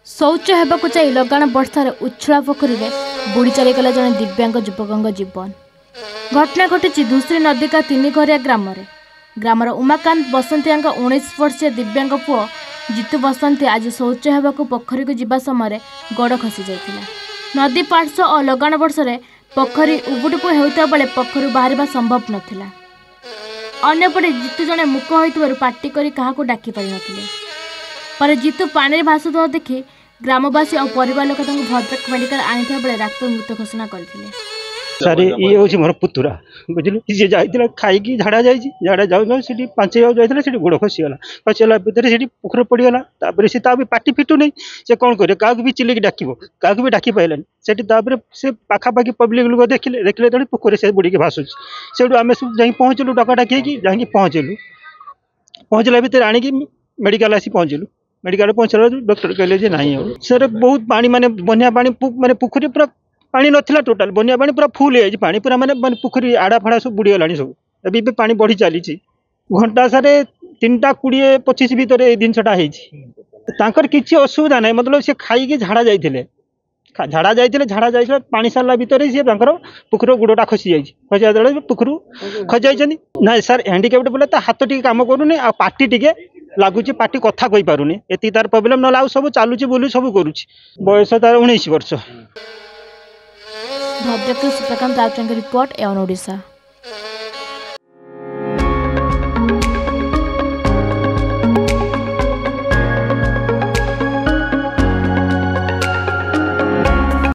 शौच होगाकू चाह लगाण वर्षार उछला पोखरी में बुड़ी चलीगला जड़े दिव्यांग युवक जीवन। घटना घटी धूसरी नदी का तीन घरिया ग्रामर उमाकांत बसंतिया 19 वर्षीय दिव्यांग पुओ जितु बसंती आज शौच होगाकू पोखरी को जीवा समय गोड़ खसी जाइथिला। नदी पार्श्व और लगाण वर्षे पोखरी उबुटुपु हेउता बेले पोखरी बाहर संभव नथिला। अन्यपटे जितु जड़े मुक होइतबारु पार्टी करी काहाकू डाकी पारि नथिले। पर जितु पानी भासुवा देखि ग्रामवासी और परिवार लोक भद्रक मेडिकल आनी बेले डाक्तर मृत घोषणा करथिले। सर ये हूँ मोर पुतुरा बुझल सी जाइए खाई झाड़ा झाड़ा जाऊ सी 5 जाइए गोड़ खसीगला खसीगला भितर से पोखर पड़गला से पार्टी फिटू नहीं से कौन करे क्या भी चिल्लिक डाक क्या भी डाक पाइलानी से पाखापाखि पब्लिक लोग देखिले देखिले पोखर से बुड़ी भाषु से आम सब जा पहुँचलु डका डाकी जाकि पहुँचला भितर आणिक मेडिकल आसी पहुँचलु। मेडिकल पहुँचला डॉक्टर कहले नहीं हो सर बहुत पानी माने बनिया पानी माने पोखरी पूरा पानी नथिला टोटाल बनिया पानी पूरा फुल है पानी पूरा माने पोखरी आड़ा फाड़ा सब बुड़ी गलानी सब अभी पानी बढ़ी चली घंटा सारे 3:20-25 भितर ये जिनसा होकर किसी असुविधा ना मतलब से खाई झाड़ा जाइए झाड़ा जाइए पानी सारा भितर सी पोखर गोड़टा खसी जाए पोखर खसी जाइए ना सर हैंडिक्याप्ट बोले हाथ टी कम करूनी आ पार्टी टी लगुच पार्टी कथा कही पारुनी ये तार प्रोब्लेम ना सब चलुची बोलू सब करुच्ची बयस तार 19 वर्ष। भद्रक सुप्रकांत राउतराय रिपोर्ट एवन ओडिशा।